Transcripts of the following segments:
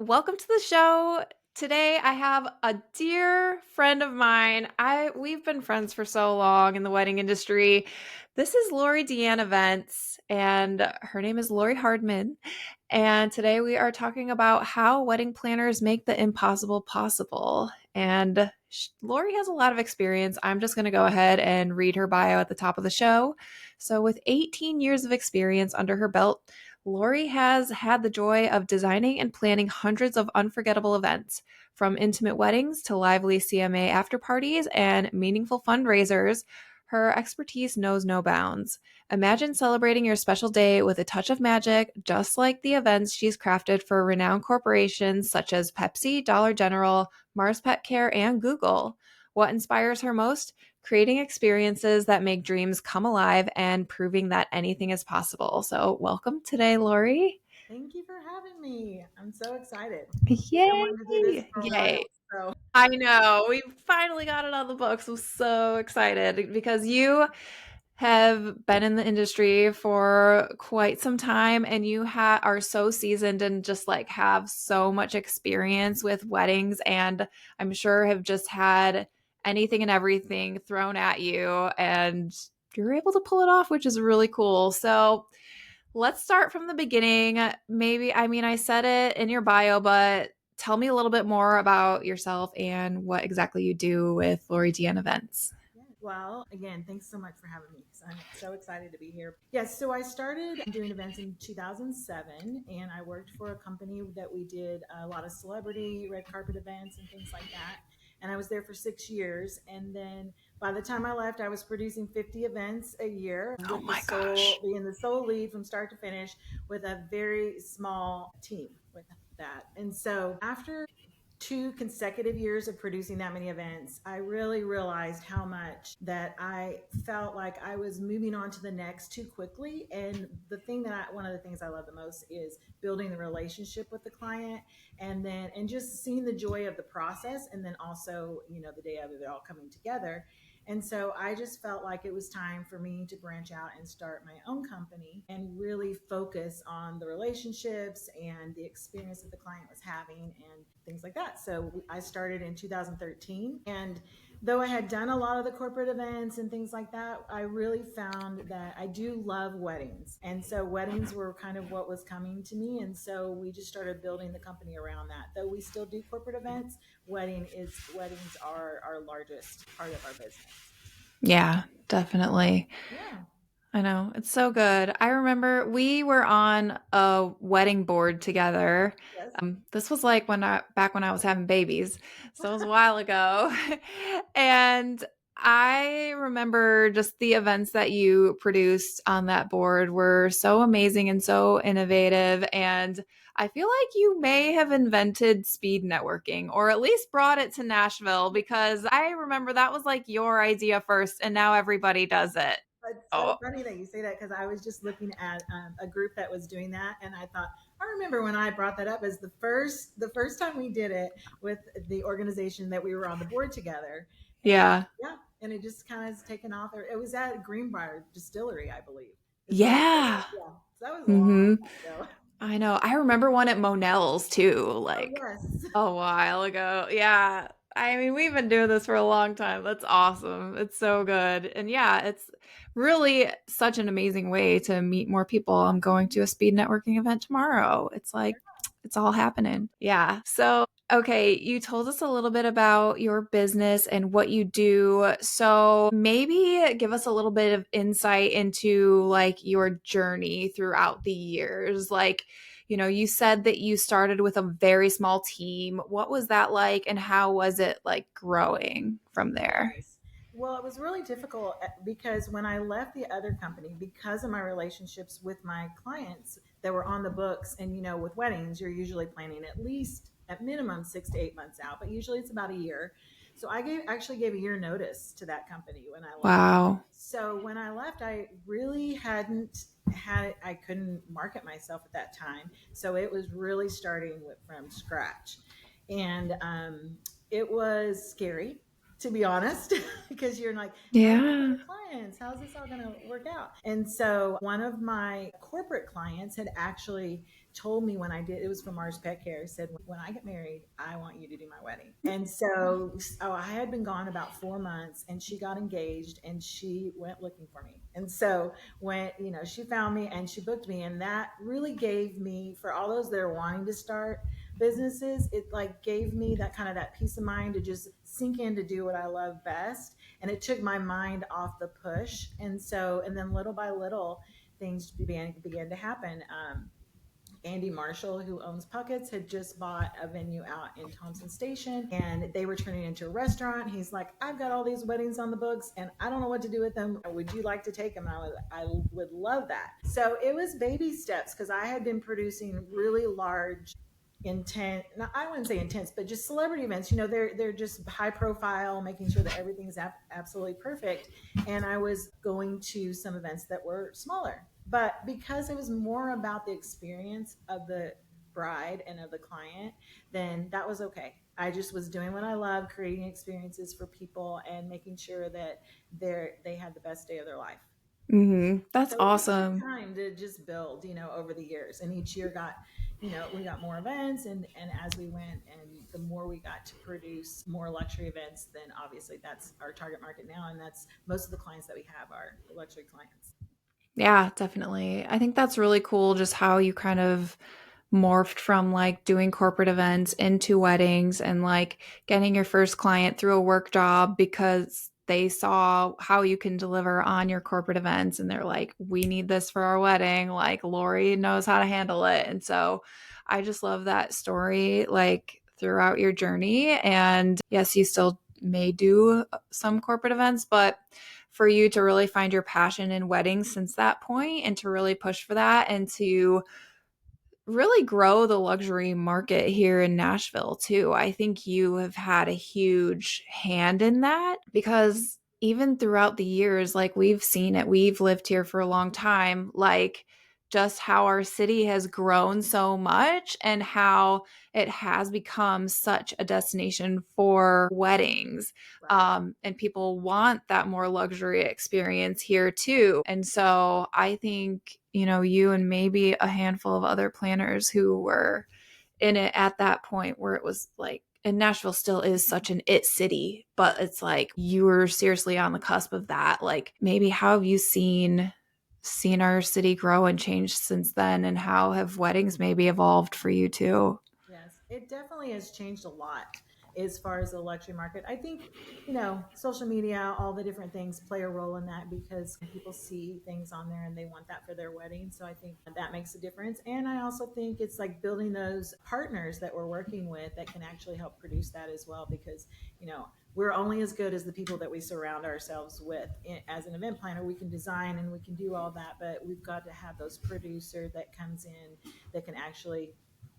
welcome to the show. Today I have a dear friend of mine. We've been friends for so long in the wedding industry. This is Laurie Deanne Events, and her name is Laurie Hardman. And today we are talking about how wedding planners make the impossible possible. And Laurie has a lot of experience. I'm just going to go ahead and read her bio at the top of the show. So, with 18 years of experience under her belt, Laurie has had the joy of designing and planning hundreds of unforgettable events, from intimate weddings to lively CMA after parties and meaningful fundraisers. Her expertise knows no bounds. Imagine celebrating your special day with a touch of magic, just like the events she's crafted for renowned corporations such as Pepsi, Dollar General, Mars Pet Care, and Google. What inspires her most? Creating experiences that make dreams come alive and proving that anything is possible. So, welcome today, Laurie. Thank you for having me. I'm so excited. I've been Yay! wanting to do this for a Yay. while. So, I know. We finally got it on the books. I'm so excited because you have been in the industry for quite some time and you are so seasoned and just like have so much experience with weddings, and I'm sure have just had anything and everything thrown at you, and you're able to pull it off, which is really cool. So let's start from the beginning. Maybe, I mean, I said it in your bio, but tell me a little bit more about yourself and what exactly you do with Laurie Deanne Events. yeah. Well, again, thanks so much for having me. I'm so excited to be here. Yes, so I started doing events in 2007, and I worked for a company that we did a lot of celebrity red carpet events and things like that. And I was there for 6 years. And then by the time I left, I was producing 50 events a year Oh with my gosh. being the sole lead from start to finish with a very small team with that. And so after 2 consecutive years of producing that many events, I really realized how much that I felt like I was moving on to the next too quickly. And one of the things I love the most is building the relationship with the client, and just seeing the joy of the process. And then also, the day of it all coming together. And so I just felt like it was time for me to branch out and start my own company and really focus on the relationships and the experience that the client was having and things like that. So I started in 2013. And though I had done a lot of the corporate events and things like that, I really found that I do love weddings. And so weddings were kind of what was coming to me. And so we just started building the company around that. Though we still do corporate events, weddings are our largest part of our business. Yeah, definitely. Yeah. I know. It's so good. I remember we were on a wedding board together. Yes. This was like back when I was having babies. So it was a while ago. And I remember just the events that you produced on that board were so amazing and so innovative. And I feel like you may have invented speed networking, or at least brought it to Nashville, because I remember that was like your idea first and now everybody does it. It's so Oh, funny that you say that because I was just looking at a group that was doing that, and I thought I remember when I brought that up as the first time we did it with the organization that we were on the board together, and yeah. yeah, and it just kind of has taken off. It was at Greenbrier Distillery, I believe, is where we did it. Yeah. Yeah, so that was a long Mhm. time ago. I know. I remember one at Monell's too, Oh like yes, a while ago. Yeah. I mean, we've been doing this for a long time. That's awesome. It's so good. And yeah, it's really such an amazing way to meet more people. I'm going to a speed networking event tomorrow. It's like it's all happening. Yeah. So, okay, you told us a little bit about your business and what you do. So, maybe give us a little bit of insight into like your journey throughout the years. Like, you said that you started with a very small team. What was that like, and how was it like growing from there? yes. Well, it was really difficult because when I left the other company, because of my relationships with my clients that were on the books, and with weddings, you're usually planning at least at minimum 6 to 8 months out, but usually it's about a year. So actually gave a year notice to that company when I left. Wow. So when I left, I really hadn't I couldn't market myself at that time. So it was really starting from scratch. And it was scary, to be honest, because you're like, how are you going to Yeah. get clients? How's this all going to work out? And so one of my corporate clients had actually told me when I did, it was from Mars Pet Care, said, when I get married, I want you to do my wedding. And so I had been gone about 4 months, and she got engaged and she went looking for me. And so when, she found me and she booked me, and that really gave me, for all those that are wanting to start businesses, it like gave me that kind of that peace of mind to just sink in to do what I love best. And it took my mind off the push. And then little by little, things began to happen. Andy Marshall, who owns Puckett's, had just bought a venue out in Thompson Station, and they were turning it into a restaurant. He's like, I've got all these weddings on the books and I don't know what to do with them. Would you like to take them? I would love that. So it was baby steps, because I had been producing really large, intense, I wouldn't say intense, but just celebrity events. They're just high profile, making sure that everything is absolutely perfect. And I was going to some events that were smaller, but because it was more about the experience of the bride and of the client, then that was okay. I just was doing what I love, creating experiences for people and making sure that they had the best day of their life. That's So it just took awesome. time to just build, over the years. And each year we got more events, and as we went, and the more we got to produce more luxury events, then obviously that's our target market now. And that's most of the clients that we have are luxury clients. Yeah, definitely. I think that's really cool just how you kind of morphed from like doing corporate events into weddings and like getting your first client through a work job because they saw how you can deliver on your corporate events and they're like, we need this for our wedding. Like Laurie knows how to handle it. And so I just love that story like throughout your journey. And yes, you still may do some corporate events, but for you to really find your passion in weddings since that point and to really push for that and to really grow the luxury market here in Nashville too. I think you have had a huge hand in that because even throughout the years, like we've seen it, we've lived here for a long time, like just how our city has grown so much and how it has become such a destination for weddings. Right. And people want that more luxury experience here too. And so I think, you and maybe a handful of other planners who were in it at that point where it was like, and Nashville still is such an it city, but it's like you were seriously on the cusp of that. Like maybe how have you seen our city grow and change since then, and how have weddings maybe evolved for you too? Yes, it definitely has changed a lot as far as the luxury market. I think, social media, all the different things play a role in that, because people see things on there and they want that for their wedding. So I think that makes a difference. And I also think it's like building those partners that we're working with that can actually help produce that as well, because, we're only as good as the people that we surround ourselves with. As an event planner, we can design and we can do all that, but we've got to have those producer that comes in that can actually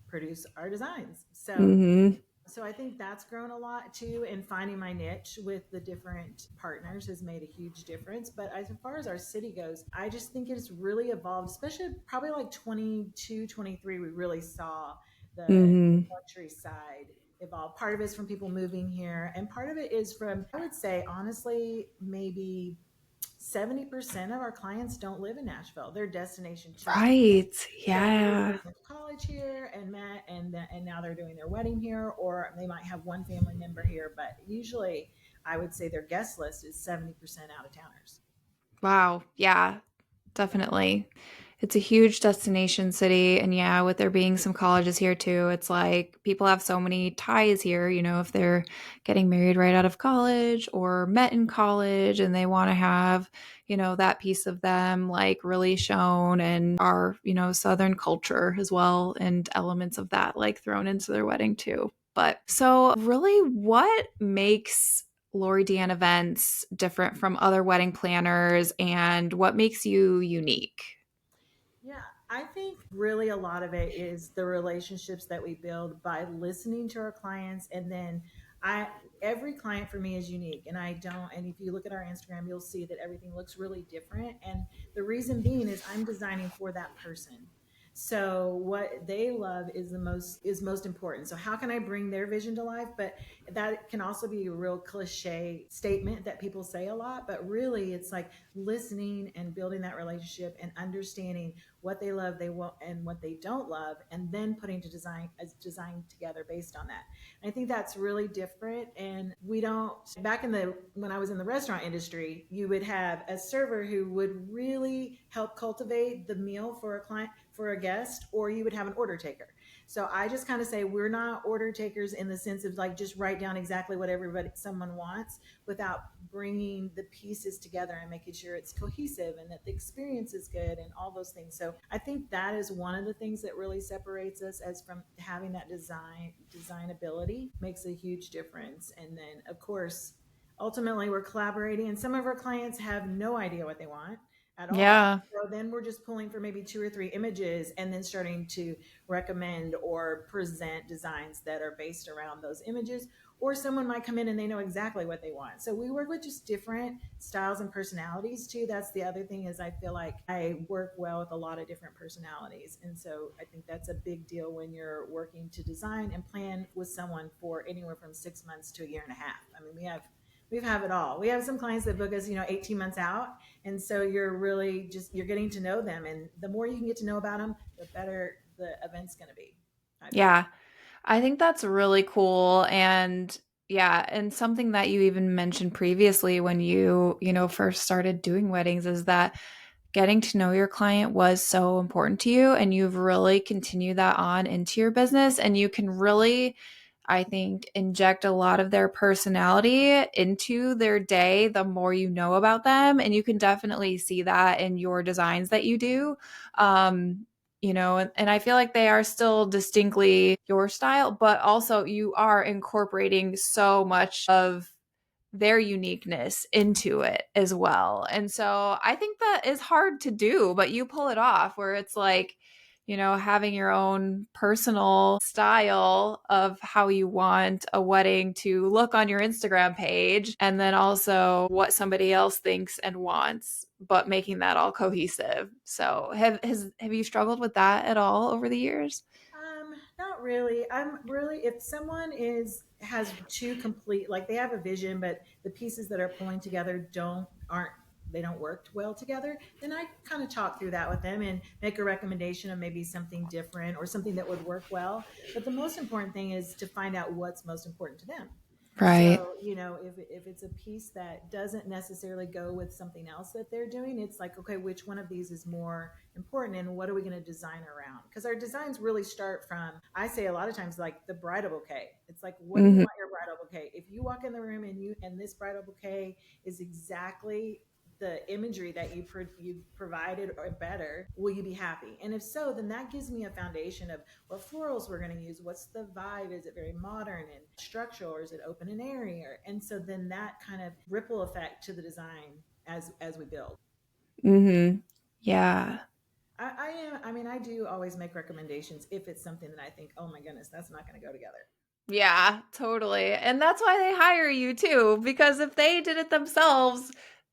produce our designs. Mm-hmm. So I think that's grown a lot too, and finding my niche with the different partners has made a huge difference. But as far as our city goes, I just think it's really evolved, especially probably like 22, 23. We really saw the Mm-hmm. luxury side evolve. Part of it's from people moving here, and part of it is from, I would say, honestly, maybe 70% of our clients don't live in Nashville. They're destination choosers. Right. They Yeah. literally went to college here and met, and now they're doing their wedding here, or they might have one family member here. But usually, I would say their guest list is 70% out of towners. Wow. Yeah. Definitely. It's a huge destination city. And yeah, with there being some colleges here too, it's like people have so many ties here, if they're getting married right out of college or met in college and they want to have, that piece of them like really shown and our, Southern culture as well and elements of that like thrown into their wedding too. But so, really, what makes Laurie Deanne events different from other wedding planners and what makes you unique? Yeah, I think really a lot of it is the relationships that we build by listening to our clients. And then I every client for me is unique, and I don't and if you look at our Instagram, you'll see that everything looks really different. And the reason being is I'm designing for that person. So what they love is most important. So how can I bring their vision to life? But that can also be a real cliche statement that people say a lot, but really it's like listening and building that relationship and understanding what they love, they want, and what they don't love, and then putting to design together based on that. I think that's really different. And we don't, back in the, when I was in the restaurant industry, you would have a server who would really help cultivate the meal for a client, for a guest, or you would have an order taker. So I just kind of say we're not order takers in the sense of like just write down exactly what someone wants without bringing the pieces together and making sure it's cohesive and that the experience is good and all those things. So I think that is one of the things that really separates us as from having that design ability makes a huge difference. And then of course, ultimately we're collaborating and some of our clients have no idea what they want at all. Yeah. So then we're just pulling for maybe two or three images and then starting to recommend or present designs that are based around those images. Or someone might come in and they know exactly what they want. So we work with just different styles and personalities too. That's the other thing is I feel like I work well with a lot of different personalities. And so I think that's a big deal when you're working to design and plan with someone for anywhere from 6 months to a year and a half. I mean, we have it all. We have some clients that book us, 18 months out. And so you're really just, you're getting to know them. And the more you can get to know about them, the better the event's going to be, I feel. Yeah. I think that's really cool. And yeah, and something that you even mentioned previously when you first started doing weddings is that getting to know your client was so important to you. And you've really continued that on into your business. And you can really, I think, inject a lot of their personality into their day the more you know about them. And you can definitely see that in your designs that you do. And I feel like they are still distinctly your style, but also you are incorporating so much of their uniqueness into it as well. And so I think that is hard to do, but you pull it off where it's like, having your own personal style of how you want a wedding to look on your Instagram page, and then also what somebody else thinks and wants, but making that all cohesive. So have you struggled with that at all over the years? Not really. I'm really, if someone has two complete, like they have a vision, but the pieces that are pulling together they don't work well together, then I kind of talk through that with them and make a recommendation of maybe something different or something that would work well. But the most important thing is to find out what's most important to them. Right. So, if it's a piece that doesn't necessarily go with something else that they're doing, it's like, okay, which one of these is more important and what are we going to design around? Because our designs really start from, I say a lot of times, like the bridal bouquet. It's like, what do you Mhm. want your bridal bouquet? If you walk in the room and this bridal bouquet is exactly the imagery that you provided or better, will you be happy? And if so, then that gives me a foundation of what florals we're going to use. What's the vibe? Is it very modern and structural, or is it open and airy? And so then that kind of ripple effect to the design as we build. Mhm. Yeah. I do always make recommendations if it's something that I think, oh my goodness, that's not going to go together. Yeah, totally. And that's why they hire you too, because if they did it themselves,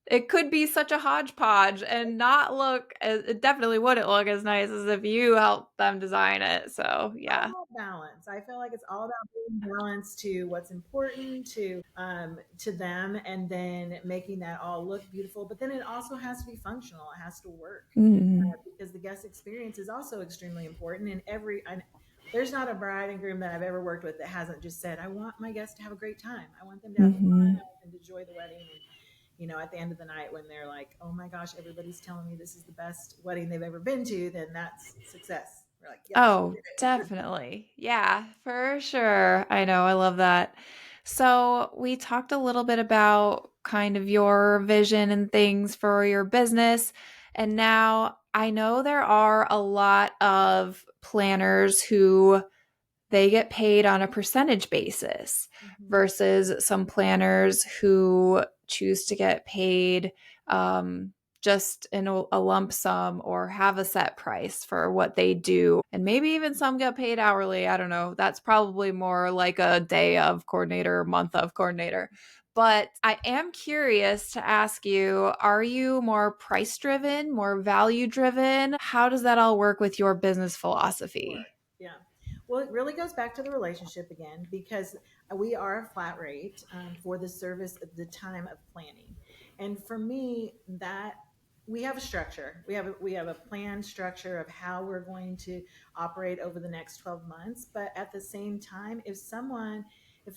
it could be such a hodgepodge and not look as, it definitely wouldn't look as nice as if you helped them design it. So, All yeah. about balance. I feel like it's all about being balanced to what's important to them, and then making that all look beautiful. But then it also has to be functional. It has to work Mhm. because the guest experience is also extremely important. And there's not a bride and groom that I've ever worked with that hasn't just said, "I want my guests to have a great time. I want them to have fun. Mhm. I want them to enjoy the wedding." And at the end of the night, when they're like, "Oh my gosh, everybody's telling me this is the best wedding they've ever been to," then that's success. We're like, "Yes, we Oh, did it." definitely. Yeah, for sure. I know. I love that. So, we talked a little bit about kind of your vision and things for your business. And now I know there are a lot of planners who they get paid on a percentage basis Mhm. versus some planners who choose to get paid just in a lump sum or have a set price for what they do. And maybe even some get paid hourly. I don't know. That's probably more like a day of coordinator, month of coordinator. But I am curious to ask you, are you more price driven, more value driven? How does that all work with your business Sure. philosophy? Yeah. Well, it really goes back to the relationship again because we are a flat rate for the service at the time of planning. And for me, that we have a structure. We have a plan structure of how we're going to operate over the next 12 months. But at the same time, if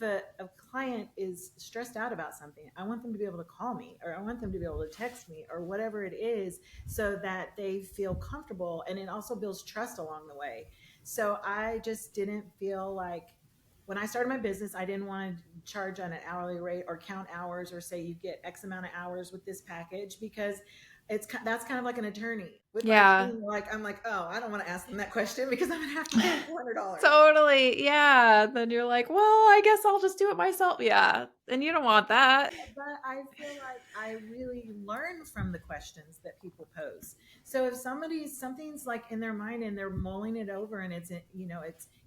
a client is stressed out about something, I want them to be able to call me or I want them to be able to text me or whatever it is so that they feel comfortable and it also builds trust along the way. So I just didn't feel like when I started my business, I didn't want to charge on an hourly rate or count hours or say you get X amount of hours with this package because that's kind of like an attorney with like Yeah. being like I'm like, oh, I don't want to ask them that question because I'm gonna have to pay them $400. Totally. Yeah. Then you're like, well, I guess I'll just do it myself. Yeah. And you don't want that. But I feel like I really learn from the questions that people pose. So if something's like in their mind and they're mulling it over and it's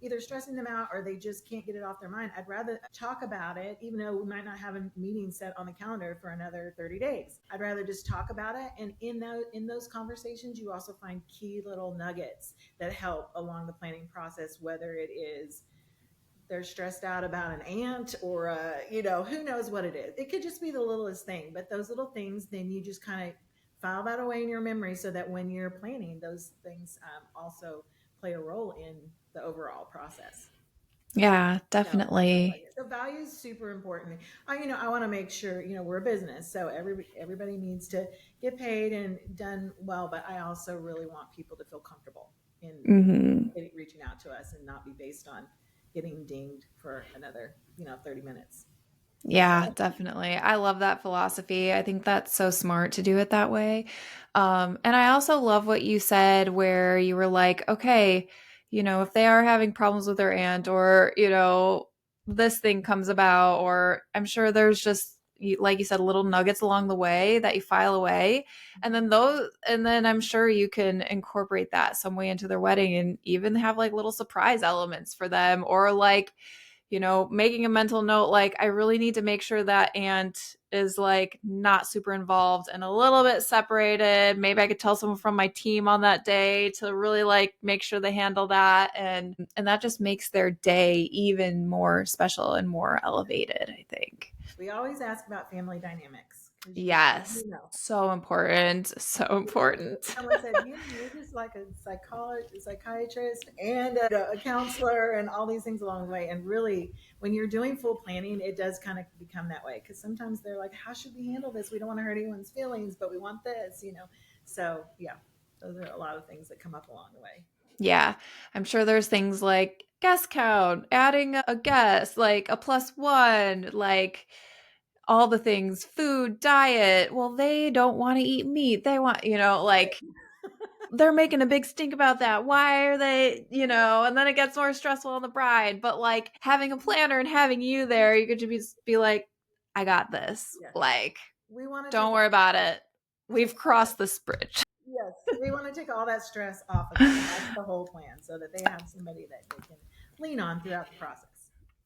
either stressing them out or they just can't get it off their mind, I'd rather talk about it, even though we might not have a meeting set on the calendar for another 30 days. I'd rather just talk about it. And in those conversations, you also find key little nuggets that help along the planning process, whether it is they're stressed out about an ant or who knows what it is. It could just be the littlest thing, but those little things, then you just kind of file that away in your memory so that when you're planning, those things also play a role in the overall process. Yeah, So I felt like definitely. it. So value is super important. I want to make sure, we're a business, so everybody needs to get paid and done well. But I also really want people to feel comfortable in Hmm. reaching out to us and not be based on getting dinged for another 30 minutes. Yeah, So definitely. I love that philosophy. I think that's so smart to do it that way. And I also love what you said, where you were like, okay, if they are having problems with their aunt, or, this thing comes about, or I'm sure there's just, like you said, little nuggets along the way that you file away. And then I'm sure you can incorporate that some way into their wedding and even have like little surprise elements for them, or like, making a mental note, like, I really need to make sure that aunt is like not super involved and a little bit separated. Maybe I could tell someone from my team on that day to really like make sure they handle that. And that just makes their day even more special and more elevated, I think. we always ask about family dynamics because Yes. So important. So important. someone said, you're just like a psychiatrist and a counselor and all these things along the way. And really, when you're doing full planning, it does kind of become that way because sometimes they're like, how should we handle this? We don't want to hurt anyone's feelings, but we want this. So, yeah, those are a lot of things that come up along the way. Yeah. I'm sure there's things like guest count, adding a guest, like a plus one, like all the things, food, diet. Well, they don't want to eat meat. They want, like they're making a big stink about that. Why are they, and then it gets more stressful on the bride. But like having a planner and having you there, you could just be like, I got this. Yes. Like, We want to don't take worry about it. take We've all that. crossed this bridge. Yes, we want to take all that stress off of them. That's the whole plan, so that they have somebody that they can lean on throughout the process.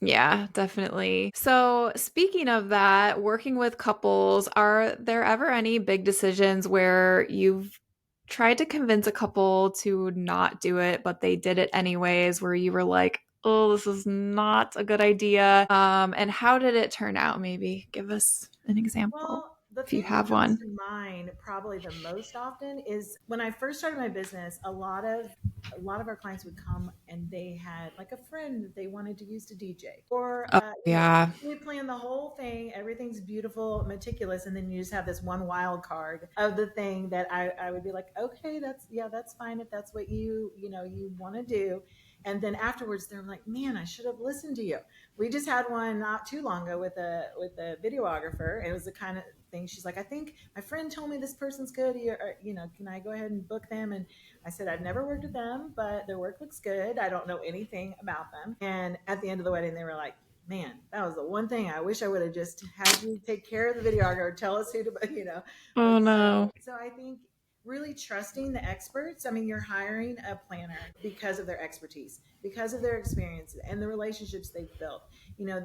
Yeah, definitely. So, speaking of that, working with couples, are there ever any big decisions where you've tried to convince a couple to not do it, but they did it anyways, where you were like, oh, this is not a good idea? And how did it turn out? Maybe give us an example Well, the if you thing that have comes one. to mind probably the most often is when I first started my business, a lot of our clients would come and they had like a friend that they wanted to use to DJ. Or Oh, yeah. we plan the whole thing, everything's beautiful, meticulous, and then you just have this one wild card of the thing that I would be like, okay, that's fine if that's what you want to do. And then afterwards they're like, man, I should have listened to you. We just had one not too long ago with a videographer. It was the kind of thing. She's like, I think my friend told me this person's good. Can I go ahead and book them? And I said, I've never worked with them, but their work looks good. I don't know anything about them. And at the end of the wedding, they were like, man, that was the one thing I wish I would have just had you take care of the videographer, tell us who to, Oh no. So I think really trusting the experts. I mean, you're hiring a planner because of their expertise, because of their experience and the relationships they've built.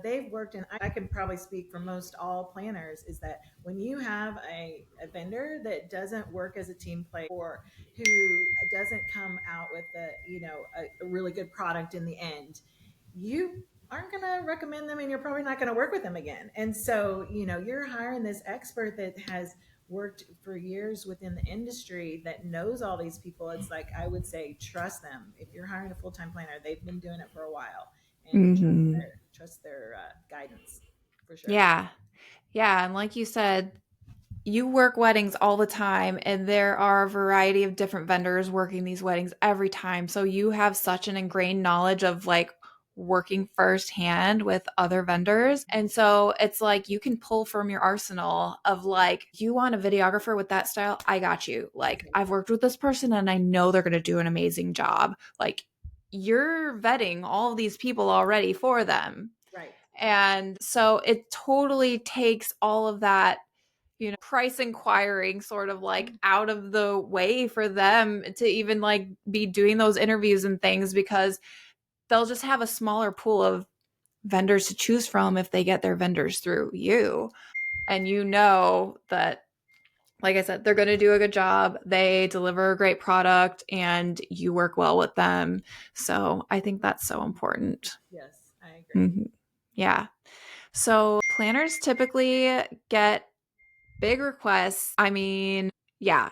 They've worked in, I can probably speak for most all planners, is that when you have a vendor that doesn't work as a team player or who doesn't come out with a really good product in the end, you aren't going to recommend them and you're probably not going to work with them again. And so, you're hiring this expert that has worked for years within the industry that knows all these people. It's like, I would say, trust them. If you're hiring a full-time planner, they've been doing it for a while, and Hmm. trust their guidance for sure. Yeah. Yeah. And like you said, you work weddings all the time, and there are a variety of different vendors working these weddings every time. So you have such an ingrained knowledge of like working firsthand with other vendors. And so it's like you can pull from your arsenal of like, you want a videographer with that style? I got you. Like, I've worked with this person and I know they're going to do an amazing job. Like, you're vetting all of these people already for them. Right. And so it totally takes all of that, price inquiring sort of like out of the way for them to even like be doing those interviews and things, because they'll just have a smaller pool of vendors to choose from if they get their vendors through you. And that, like I said, they're going to do a good job. They deliver a great product and you work well with them. So I think that's so important. Yes, I agree. Mhm. Yeah. So planners typically get big requests. I mean, yeah.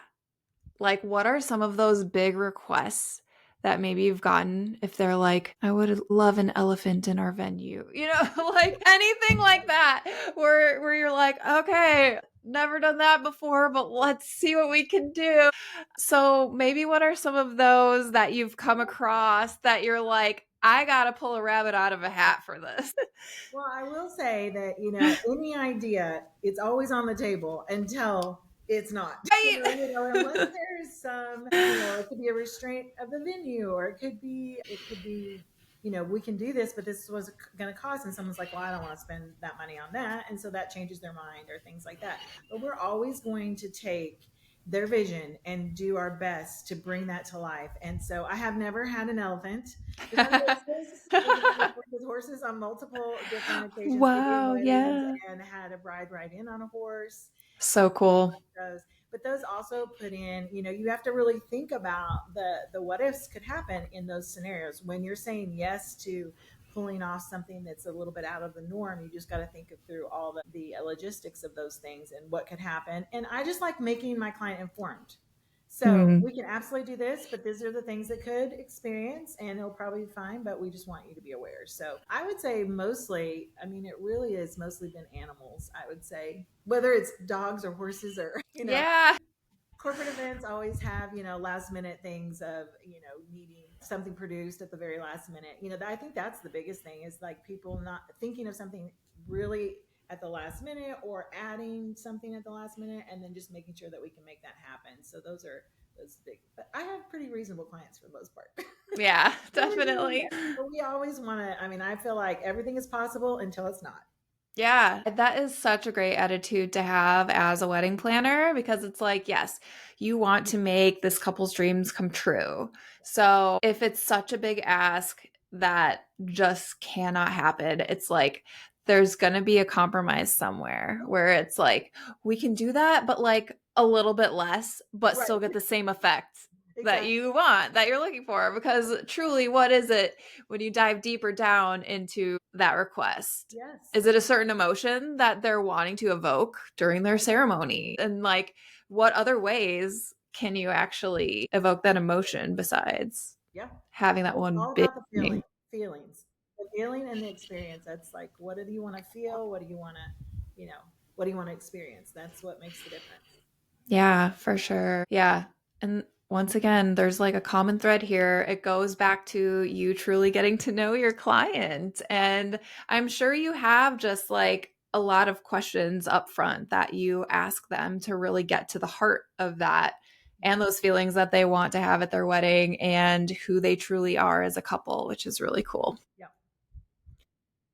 Like, what are some of those big requests that maybe you've gotten if they're like, I would love an elephant in our venue, like anything like that, where you're like, okay, never done that before, but let's see what we can do. So maybe what are some of those that you've come across that you're like, I gotta pull a rabbit out of a hat for this? Well, I will say that, any idea, it's always on the table until it's not. Unless Right. there's some, it could be a restraint of the venue, or it could be, we can do this, but this was going to cost. And someone's like, well, I don't want to spend that money on that. And so that changes their mind or things like that. But we're always going to take their vision and do our best to bring that to life. And so I have never had an elephant. We've had horses. We've worked with horses on multiple different occasions. We did Wow, weddings yeah. and had a bride ride in on a horse. So cool. Those, but those also put in, you have to really think about the what ifs could happen in those scenarios. When you're saying yes to pulling off something that's a little bit out of the norm, you just got to think through all the logistics of those things and what could happen. And I just like making my client informed. So Mm. we can absolutely do this, but these are the things that could experience, and it'll probably be fine. But we just want you to be aware. So I would say mostly, I mean, it really is mostly been animals. I would say whether it's dogs or horses or Yeah. corporate events always have last minute things of needing something produced at the very last minute. I think that's the biggest thing, is like people not thinking of something really at the last minute, or adding something at the last minute, and then just making sure that we can make that happen. So those big, but I have pretty reasonable clients for the most part. Yeah, But we definitely. but we always want to, I mean, I feel like everything is possible until it's not. Yeah, that is such a great attitude to have as a wedding planner, because it's like, yes, you want to make this couple's dreams come true. So if it's such a big ask that just cannot happen, it's like there's going to be a compromise somewhere where it's like, we can do that, but like a little bit less, but Right. still get the same effect that Exactly. you want, that you're looking for. Because truly, what is it when you dive deeper down into that request? Yes. Is it a certain emotion that they're wanting to evoke during their ceremony? And like, what other ways can you actually evoke that emotion besides Yeah. having that It's one all big about the thing? feelings, the feeling and the experience. That's like, what do you want to feel? What do you want to, what do you want to experience? That's what makes the difference. Yeah, for sure. Yeah. And once again, there's like a common thread here. It goes back to you truly getting to know your client. And I'm sure you have just like a lot of questions up front that you ask them to really get to the heart of that and those feelings that they want to have at their wedding and who they truly are as a couple, which is really cool. Yeah.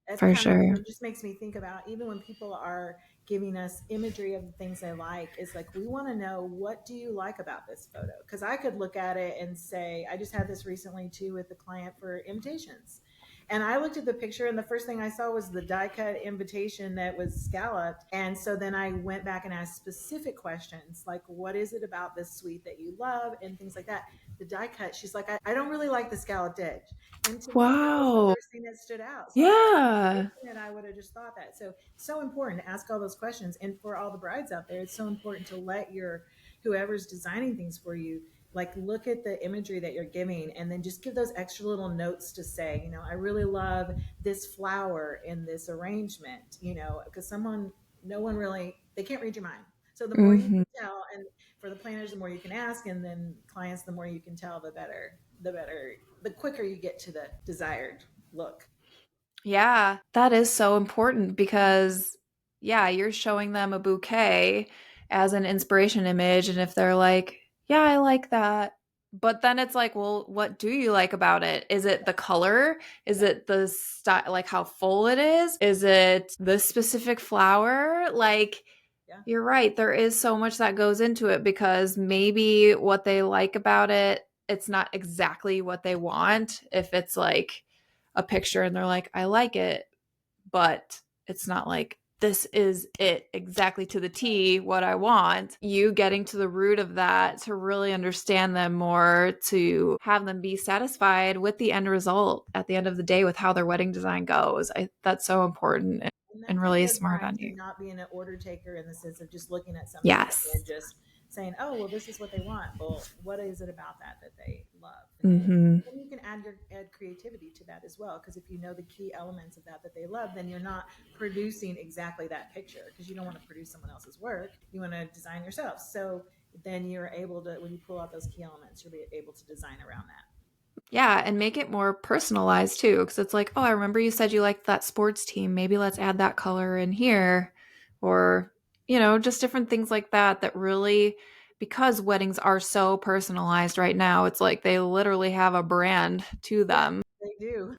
That's For kind of, sure. it just makes me think about even when people are giving us imagery of the things they like, it's like we want to know, what do you like about this photo? Because I could look at it and say, I just had this recently too with the client for invitations. And I looked at the picture, and the first thing I saw was the die cut invitation that was scalloped. And so then I went back and asked specific questions like, what is it about this suite that you love? And things like that. The die cut, she's like, I don't really like the scalloped edge. And to me, that was the Wow. first thing that stood out. So I'm not Yeah. thinking that I would have just thought that. So it's so important to ask all those questions. And for all the brides out there, it's so important to let your whoever's designing things for you, like, look at the imagery that you're giving, and then just give those extra little notes to say, I really love this flower in this arrangement, because no one really, they can't read your mind. So the more you Hmm. can tell, and for the planners, the more you can ask, and then clients, the more you can tell, the quicker you get to the desired look. Yeah, that is so important because, yeah, you're showing them a bouquet as an inspiration image. And if they're like, yeah, I like that. But then it's like, well, what do you like about it? Is it the color? Is Yeah, it the style, like how full it is? Is it the specific flower? Like, yeah, you're right. There is so much that goes into it because maybe what they like about it, it's not exactly what they want. If it's like a picture and they're like, I like it, but it's not like this is it exactly to the right. T what I want. You getting to the root of that to really understand them more, to have them be satisfied with the end result at the end of the day with how their wedding design goes. That's so important And and that's on really the smart bride on to you. not being an order taker in the sense of just looking at something and Yes. then just saying, oh, well, this is what they want. Well, what is it about that they love? And Mhm. then you can add creativity to that as well. Because if you know the key elements of that they love, then you're not producing exactly that picture, because you don't want to produce someone else's work. You want to design yourself. So then you're able to, when you pull out those key elements, you'll be able to design around that. Yeah, and make it more personalized too, because it's like, oh, I remember you said you liked that sports team. Maybe let's add that color in here. Or, just different things like that that really, because weddings are so personalized right now, it's like they literally have a brand to Yes, them. they do.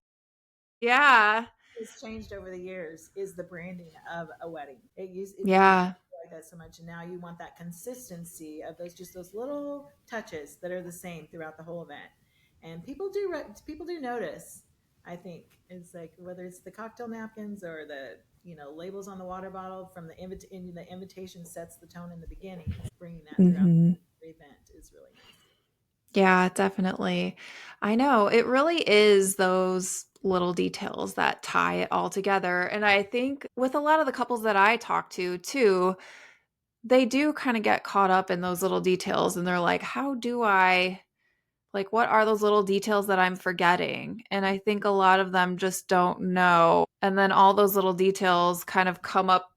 Yeah. Has changed over the years is the branding of a wedding. It didn't Yeah. like that so much, and now you want that consistency of those little touches that are the same throughout the whole event. And people do notice. I think it's like whether it's the cocktail napkins or the labels on the water bottle from the invitation sets the tone in the beginning. Bringing that throughout Hmm. the event is really nice. Yeah, definitely. I know. It really is those little details that tie it all together. And I think with a lot of the couples that I talk to too, they do kind of get caught up in those little details and they're like, how do I, like, what are those little details that I'm forgetting? And I think a lot of them just don't know. And then all those little details kind of come up,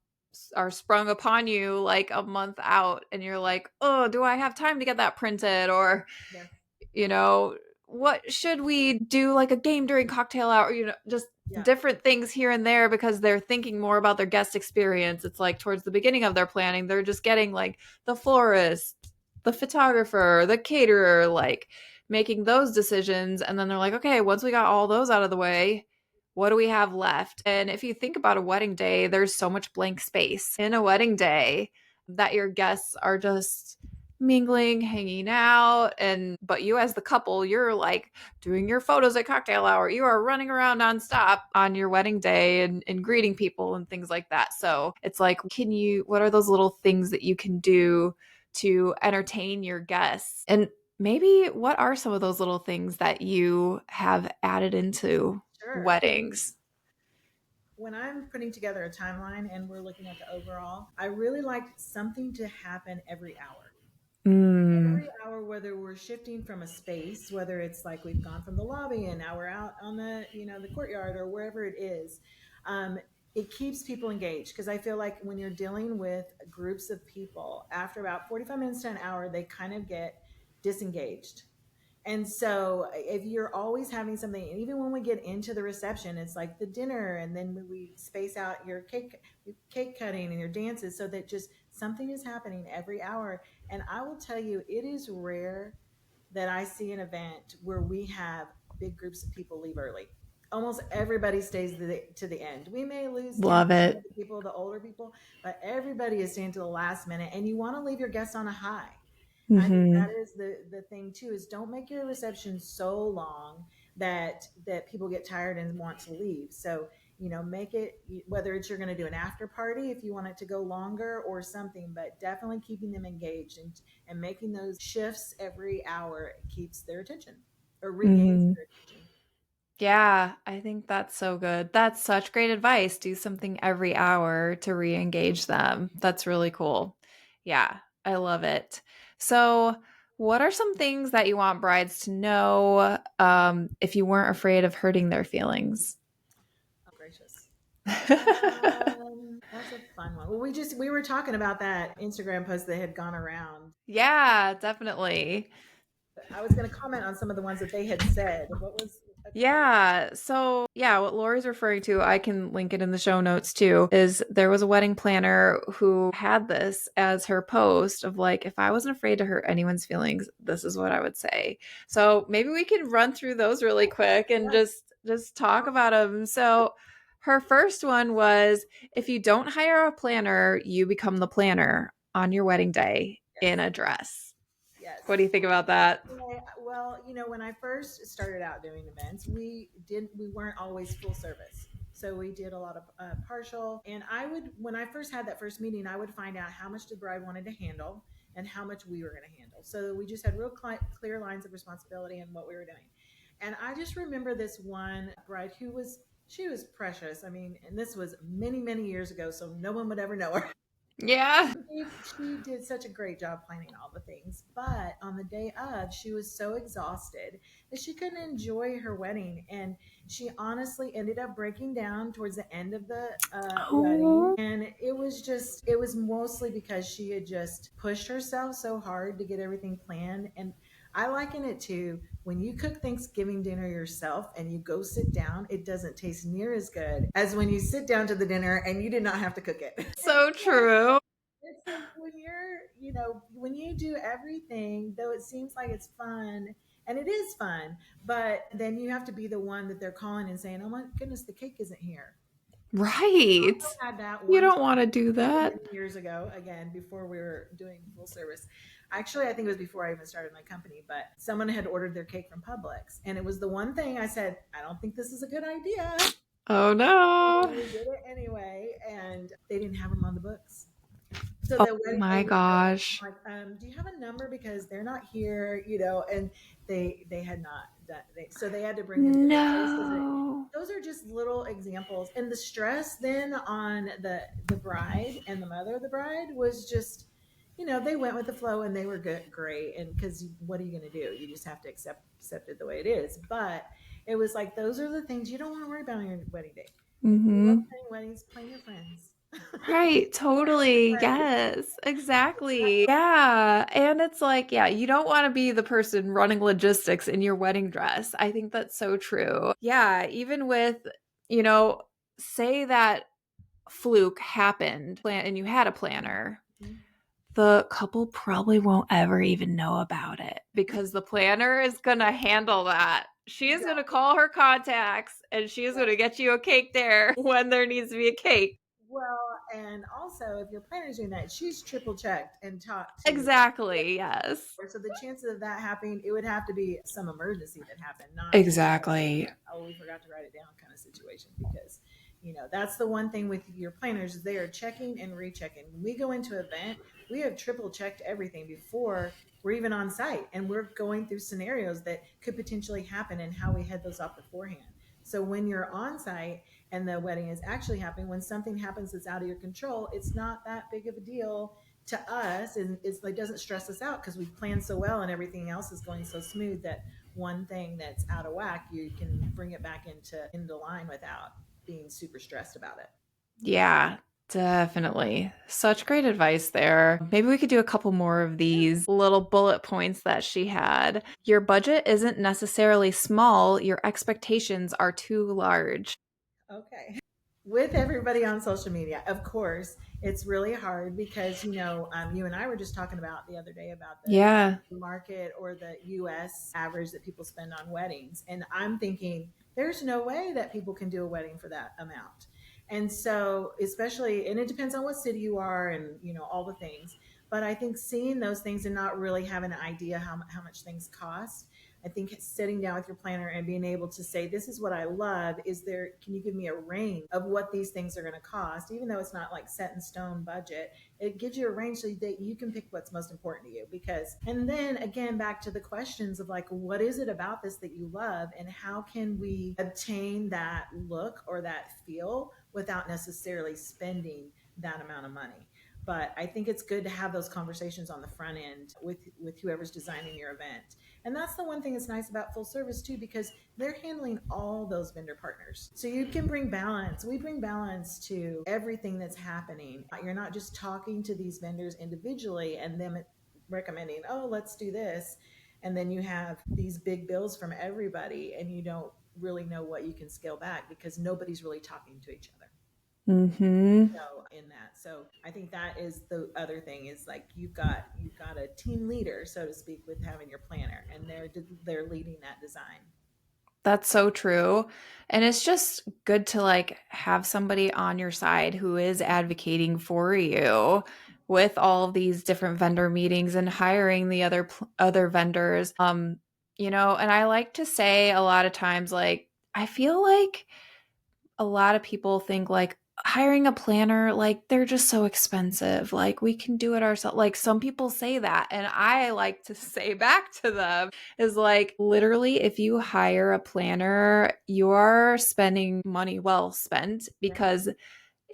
are sprung upon you like a month out. And you're like, oh, do I have time to get that printed? Or, Yes. you know, what should we do, like a game during cocktail hour, just Yeah. different things here and there because they're thinking more about their guest experience. It's like towards the beginning of their planning, they're just getting like the florist, the photographer, the caterer, like making those decisions. And then they're like, okay, once we got all those out of the way, what do we have left? And if you think about a wedding day, there's so much blank space in a wedding day that your guests are just mingling, hanging out, and but you as the couple, you're like doing your photos at cocktail hour. You are running around nonstop on your wedding day and greeting people and things like that. So it's like, what are those little things that you can do to entertain your guests? And maybe what are some of those little things that you have added into Sure. weddings? When I'm putting together a timeline and we're looking at the overall, I really like something to happen every hour. Mm. Every hour, whether we're shifting from a space, whether it's like we've gone from the lobby and now we're out on the courtyard or wherever it is, um, it keeps people engaged. Because I feel like when you're dealing with groups of people, after about 45 minutes to an hour, they kind of get disengaged. And so if you're always having something, and even when we get into the reception, it's like the dinner, and then we space out your cake cutting and your dances, so that just something is happening every hour. And I will tell you, it is rare that I see an event where we have big groups of people leave early. almost everybody stays to the end. We may lose 10% Love it. of the people, the older people, but everybody is staying to the last minute, and you want to leave your guests on a high. I think Hmm. that is the thing too, is don't make your reception so long that people get tired and want to leave. So, make it, whether it's you're going to do an after party if you want it to go longer or something, but definitely keeping them engaged, and making those shifts every hour keeps their attention, or regains Hmm. their attention. Yeah, I think that's so good. That's such great advice. Do something every hour to re-engage them. That's really cool. Yeah, I love it. So, what are some things that you want brides to know if you weren't afraid of hurting their feelings? Oh, gracious. That's a fun one. Well, we were talking about that Instagram post that had gone around. Yeah, definitely. I was going to comment on some of the ones that they had said. What was a couple? Yeah. So, yeah, what Laurie's referring to, I can link it in the show notes too, is there was a wedding planner who had this as her post of like, if I wasn't afraid to hurt anyone's feelings, this is what I would say. So, maybe we can run through those really quick and Yeah. just talk about them. So, her first one was if you don't hire a planner, you become the planner on your wedding day in Yes. a dress. What do Yes. you think about that? Yeah, well, when I first started out doing events, we weren't always full service. So we did a lot of partial, and when I first had that first meeting, I would find out how much the bride wanted to handle and how much we were going to handle. So we just had real clear lines of responsibility and what we were doing. And I just remember this one bride she was precious. I mean, and this was many, many years ago, so no one would ever know her. Yeah. She did such a great job planning all the things, but on the day of, she was so exhausted that she couldn't enjoy her wedding, and she honestly ended up breaking down towards the end of the wedding. Oh. And it was mostly because she had just pushed herself so hard to get everything planned. And I liken it to when you cook Thanksgiving dinner yourself and you go sit down, it doesn't taste near as good as when you sit down to the dinner and you did not have to cook it. So true. It's like when when you do everything, though it seems like it's fun, and it is fun, but then you have to be the one that they're calling and saying, "Oh my goodness, the cake isn't here." Right. I had that You one don't want time to do that. many years ago, again, before we were doing full service. Actually, I think it was before I even started my company, but someone had ordered their cake from Publix, and it was the one thing I said, "I don't think this is a good idea." Oh no. We did it anyway, and they didn't have them on the books. So Oh the wedding my lady said, gosh. like, do you have a number, because they're not here, and they had not done. So they had to bring them different places. No. Those are just little examples, and the stress then on the bride and the mother of the bride was just, they went with the flow, and they were good, great, and because what are you going to do? You just have to accept it the way it is. But it was like those are the things you don't want to worry about on your wedding day. If you love Mm-hmm. planning weddings, plan your friends. Right, totally. Right. Yes, exactly. Yeah. And it's like, yeah, you don't want to be the person running logistics in your wedding dress. I think that's so true. Yeah, even with, you know, say that fluke happened and you had a planner, Mhm. the couple probably won't ever even know about it because the planner is going to handle that. She is going to Exactly. call her contacts and she is going to get you a cake there when there needs to be a cake. Well, and also, if your planner's doing that, she's triple checked and talked to. Exactly. Yes. So the chances of that happening, it would have to be some emergency that happened, not just Exactly. oh, we forgot to write it down kind of situation. Because that's the one thing with your planners is they are checking and rechecking. When we go into an event, we have triple checked everything before we're even on site, and we're going through scenarios that could potentially happen and how we head those off beforehand. So when you're on site and the wedding is actually happening, when something happens that's out of your control, it's not that big of a deal to us, and it doesn't stress us out because we've planned so well and everything else is going so smooth that one thing that's out of whack, you can bring it back into line without being super stressed about it. Yeah, definitely. Such great advice there. Maybe we could do a couple more of Yeah. these little bullet points that she had. Your budget isn't necessarily small, your expectations are too large. Okay. With everybody on social media, of course, it's really hard because, you and I were just talking about the other day about Yeah. the market or the US average that people spend on weddings. And I'm thinking, There's no way that people can do a wedding for that amount. And so, especially, and it depends on what city you are and, all the things. But I think seeing those things and not really having an idea how much things cost, I think sitting down with your planner and being able to say, this is what I love. Can you give me a range of what these things are going to cost? Even though it's not like set in stone budget, it gives you a range so that you can pick what's most important to you. Because, and then again, back to the questions of like, what is it about this that you love, and how can we obtain that look or that feel without necessarily spending that amount of money? But I think it's good to have those conversations on the front end with whoever's designing your event. And that's the one thing that's nice about full service too, because they're handling all those vendor partners. So you can bring balance. We bring balance to everything that's happening. You're not just talking to these vendors individually and them recommending, oh, let's do this. And then you have these big bills from everybody and you don't really know what you can scale back because nobody's really talking to each other. Mm-hmm. So in that, so I think that is the other thing is like you've got a team leader, so to speak, with having your planner, and they're leading that design. That's so true. And it's just good to like have somebody on your side who is advocating for you with all of these different vendor meetings and hiring the other vendors. And I like to say a lot of times like I feel like a lot of people think like hiring a planner like they're just so expensive, like we can do it ourselves. Like some people say that, and I like to say back to them is like literally if you hire a planner you're spending money well spent, Yeah. because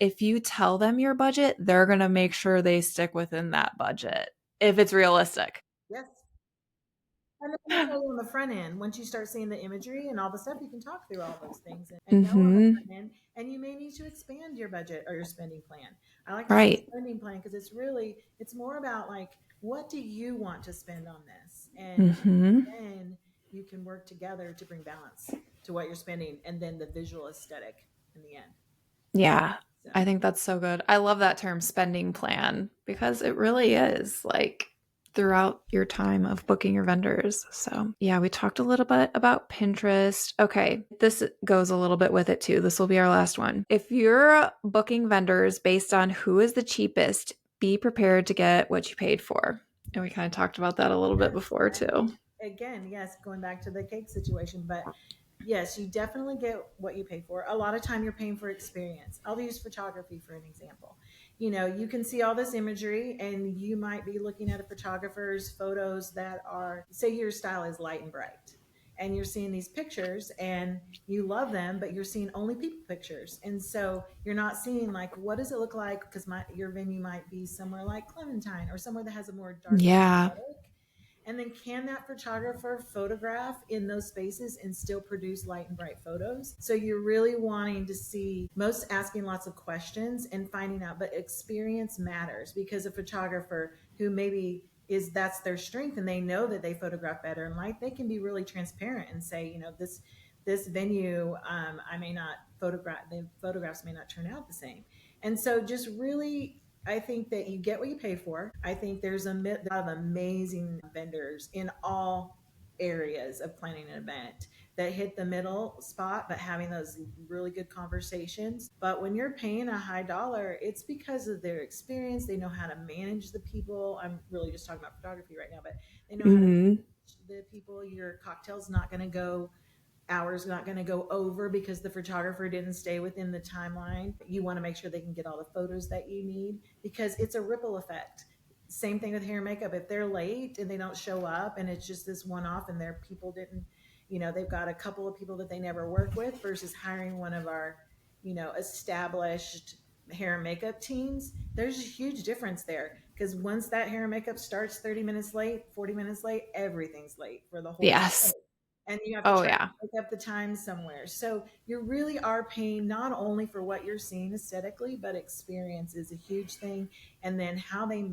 if you tell them your budget they're going to make sure they stick within that budget if it's realistic. Yes. And then they tell you on the front end, once you start seeing the imagery and all the stuff, you can talk through all those things and know on the Mm-hmm. front end. And you may need to expand your budget or your spending plan. I like to say Right. spending plan because it's more about like, what do you want to spend on this? And Mm-hmm. then you can work together to bring balance to what you're spending and then the visual aesthetic in the end. Yeah, So, I think that's so good. I love that term spending plan because it really is like throughout your time of booking your vendors. So, yeah, we talked a little bit about Pinterest. Okay, this goes a little bit with it too. This will be our last one. If you're booking vendors based on who is the cheapest, be prepared to get what you paid for. And we kind of talked about that a little bit yes, before I think, too. again, yes, going back to the cake situation, but yes, you definitely get what you pay for. A lot of time you're paying for experience. I'll use photography for an example. You can see all this imagery and you might be looking at a photographer's photos that are, say your style is light and bright. And you're seeing these pictures and you love them, but you're seeing only people pictures. And so you're not seeing like what does it look like because your venue might be somewhere like Clementine or somewhere that has a more darker Yeah. aesthetic, and then can that photographer photograph in those spaces and still produce light and bright photos? So you're really wanting to see most asking lots of questions and finding out, but experience matters because a photographer who maybe is that's their strength and they know that they photograph better in light, they can be really transparent and say, this venue, I may not photograph, the photographs may not turn out the same. And so just really I think that you get what you pay for. I think there's a lot of amazing vendors in all areas of planning an event that hit the middle spot, but having those really good conversations. But when you're paying a high dollar, it's because of their experience. They know how to manage the people. I'm really just talking about photography right now, but they know how to Mm-hmm. manage the people. Your cocktail's not going to go hours not going to go over because the photographer didn't stay within the timeline. You want to make sure they can get all the photos that you need because it's a ripple effect. Same thing with hair and makeup. If they're late and they don't show up and it's just this one off and their people didn't, they've got a couple of people that they never work with versus hiring one of our, established hair and makeup teams, there's a huge difference there because once that hair and makeup starts 30 minutes late, 40 minutes late, everything's late for the whole show Yes. and you have to Oh, try to yeah. make up the time somewhere. So you really are paying not only for what you're seeing aesthetically, but experience is a huge thing. And then how did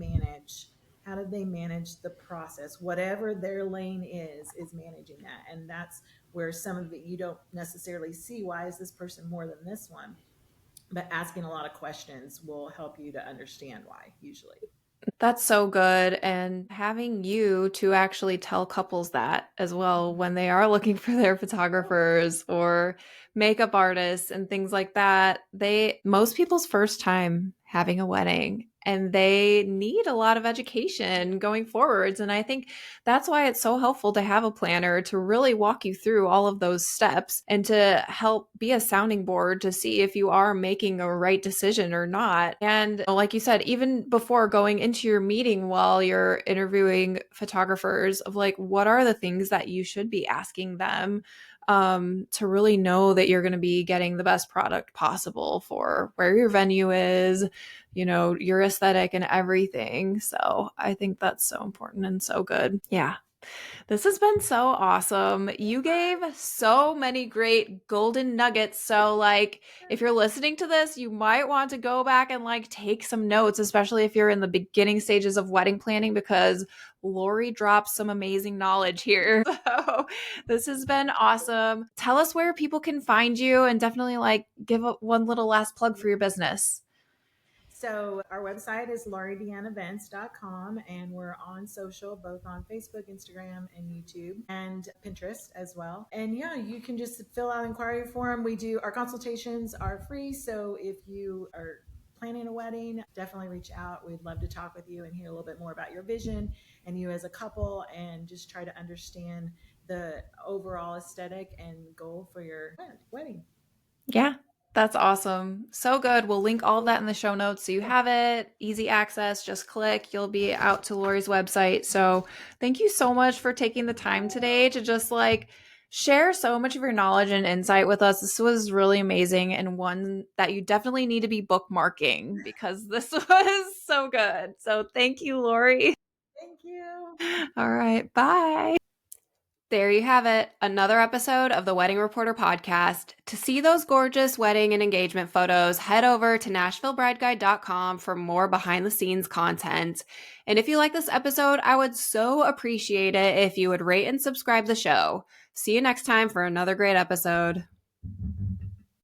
they manage the process? Whatever their lane is managing that. And that's where some of it you don't necessarily see. Why is this person more than this one? But asking a lot of questions will help you to understand why, usually. That's so good. And having you to actually tell couples that as well when they are looking for their photographers or makeup artists and things like that, most people's first time having a wedding and they need a lot of education going forwards. And I think that's why it's so helpful to have a planner to really walk you through all of those steps and to help be a sounding board to see if you are making a right decision or not. And like you said, even before going into your meeting while you're interviewing photographers, of like, what are the things that you should be asking them to really know that you're going to be getting the best product possible for where your venue is, your aesthetic and everything. So I think that's so important and so good. Yeah. This has been so awesome. You gave so many great golden nuggets. So, like, if you're listening to this, you might want to go back and like take some notes, especially if you're in the beginning stages of wedding planning, because Laurie drops some amazing knowledge here. So, this has been awesome. Tell us where people can find you and definitely like give one little last plug for your business. So our website is lauriedeanneevents.com, and we're on social, both on Facebook, Instagram, and YouTube, and Pinterest as well. And yeah, you can just fill out an inquiry form. Our consultations are free. So if you are planning a wedding, definitely reach out. We'd love to talk with you and hear a little bit more about your vision and you as a couple, and just try to understand the overall aesthetic and goal for your wedding. Yeah, that's awesome. So good. We'll link all of that in the show notes so you have it. Easy access. Just click. You'll be out to Laurie's website. So thank you so much for taking the time today to just like share so much of your knowledge and insight with us. This was really amazing and one that you definitely need to be bookmarking because this was so good. So thank you, Laurie. Thank you. All right. Bye. There you have it, another episode of the Wedding Reporter podcast. To see those gorgeous wedding and engagement photos, head over to NashvilleBrideGuide.com for more behind the scenes content. And if you like this episode, I would so appreciate it if you would rate and subscribe the show. See you next time for another great episode.